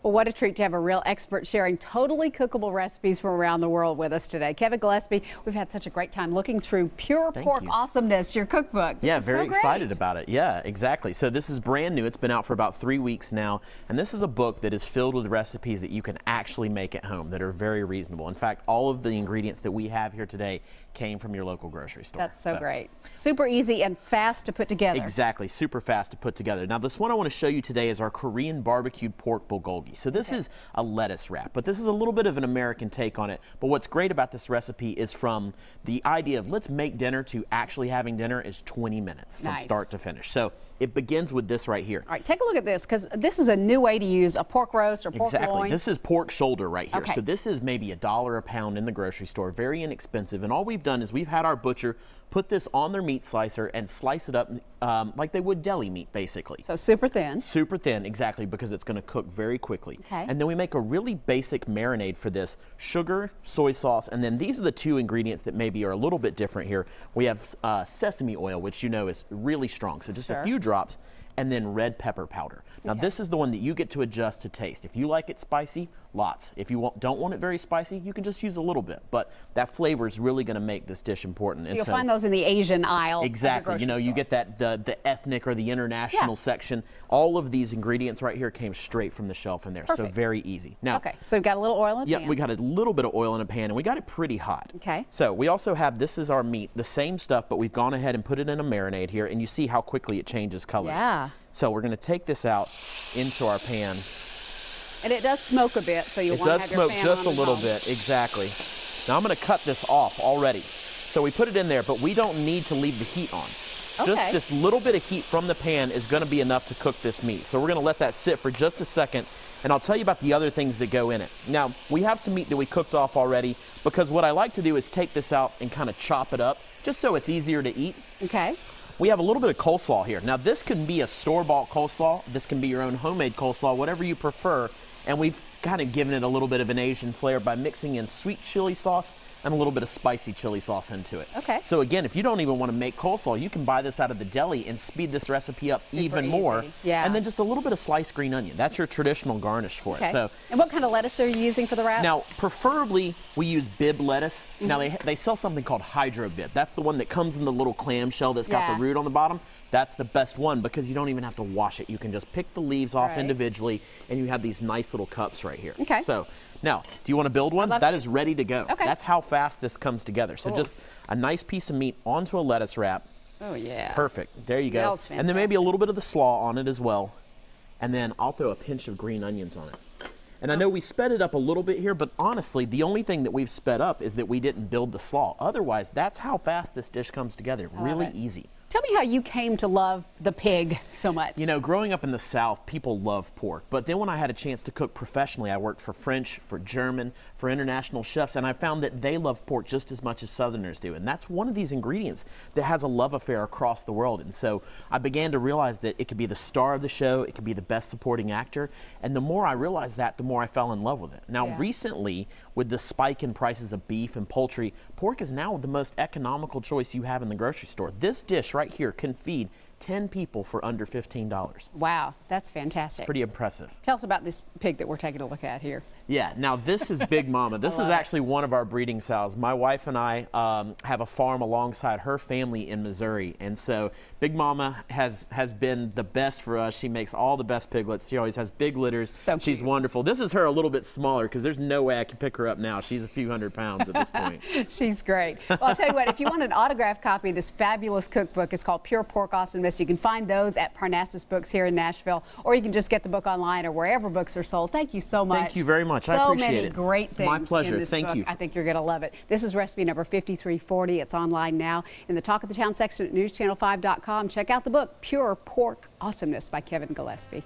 Well, what a treat to have a real expert sharing totally cookable recipes from around the world with us today. Kevin Gillespie, we've had such a great time looking through Pure Pork Awesomeness, your cookbook. Yeah, very excited about it. Yeah, exactly. So this is brand new. It's been out for about 3 weeks now, and this is a book that is filled with recipes that you can actually make at home that are very reasonable. In fact, all of the ingredients that we have here today came from your local grocery store. That's so great. Super easy and fast to put together. Exactly, super fast to put together. Now this one I want to show you today is our Korean barbecued pork bulgogi. So this is a lettuce wrap, but this is a little bit of an American take on it. But what's great about this recipe is from the idea of let's make dinner to actually having dinner is 20 minutes from start to finish. So it begins with this right here. All right, take a look at this, because this is a new way to use a pork roast or pork loin. This is pork shoulder right here. So this is maybe $1 a pound in the grocery store, very inexpensive. And all we've done is we've had our butcher put this on their meat slicer and slice it up like they would deli meat, basically. So super thin. Super thin, exactly, because it's going to cook very quickly. And then we make a really basic marinade for this: sugar, soy sauce, and then these are the two ingredients that maybe are a little bit different here. We have sesame oil, which you know is really strong, so just a few drops, and then red pepper powder. Now this is the one that you get to adjust to taste. If you like it spicy, lots. If you don't want it very spicy, you can just use a little bit. But that flavor is really going to make this dish important. So you'll find those in the Asian aisle. Exactly. You know, you get that the ethnic or the international section. All of these ingredients right here came straight from the shelf in there. So very easy. Now, so we've got a little oil in a pan. Yeah, we got a little bit of oil in a pan, and we got it pretty hot. So we also have, this is our meat, the same stuff, but we've gone ahead and put it in a marinade here, and you see how quickly it changes colors. So we're going to take this out into our pan. And it does smoke a bit, so you want to have your pan on. It does smoke just a little bit, exactly. Now I'm going to cut this off already. So we put it in there, but we don't need to leave the heat on. Just this little bit of heat from the pan is going to be enough to cook this meat. So we're going to let that sit for just a second, and I'll tell you about the other things that go in it. Now, we have some meat that we cooked off already, because what I like to do is take this out and kind of chop it up, just so it's easier to eat. We have a little bit of coleslaw here. Now, this can be a store-bought coleslaw. This can be your own homemade coleslaw, whatever you prefer. And we've kind of given it a little bit of an Asian flair by mixing in sweet chili sauce and a little bit of spicy chili sauce into it. So again, if you don't even want to make coleslaw, you can buy this out of the deli and speed this recipe up even more. And then just a little bit of sliced green onion. That's your traditional garnish for it. So, and what kind of lettuce are you using for the wraps? Now, preferably we use bib lettuce. Now they sell something called hydro bib. That's the one that comes in the little clamshell that's got the root on the bottom. That's the best one, because you don't even have to wash it. You can just pick the leaves off individually, and you have these nice little cups right here. So now, do you want to build one? That is ready to go. That's how fast this comes together. So just a nice piece of meat onto a lettuce wrap. Perfect. There you go. And then maybe a little bit of the slaw on it as well. And then I'll throw a pinch of green onions on it. And I know we sped it up a little bit here, but honestly, the only thing that we've sped up is that we didn't build the slaw. Otherwise, that's how fast this dish comes together. Really easy. Tell me how you came to love the pig so much. You know, growing up in the South, people love pork. But then when I had a chance to cook professionally, I worked for French, for German, for international chefs, and I found that they love pork just as much as Southerners do. And that's one of these ingredients that has a love affair across the world. And so I began to realize that it could be the star of the show, it could be the best supporting actor. And the more I realized that, the more I fell in love with it. Now, recently, with the spike in prices of beef and poultry, pork is now the most economical choice you have in the grocery store. This dish right here can feed 10 people for under $15. Wow, that's fantastic. Pretty impressive. Tell us about this pig that we're taking a look at here. Yeah, now this is Big Mama. This is actually one of our breeding sows. My wife and I have a farm alongside her family in Missouri, and so Big Mama has been the best for us. She makes all the best piglets. She always has big litters. She's wonderful. This is her a little bit smaller, because there's no way I can pick her up now. She's a few hundred pounds at this point. She's great. Well, I'll tell you what, if you want an autographed copy of this fabulous cookbook, it's called Pure Pork Awesomeness. You can find those at Parnassus Books here in Nashville, or you can just get the book online or wherever books are sold. Thank you so much. Thank you very much. I appreciate it. So many great things. My pleasure. In this Thank book. you. I think you're going to love it. This is recipe number 5340. It's online now in the Talk of the Town section at newschannel5.com. Check out the book, Pure Pork Awesomeness by Kevin Gillespie.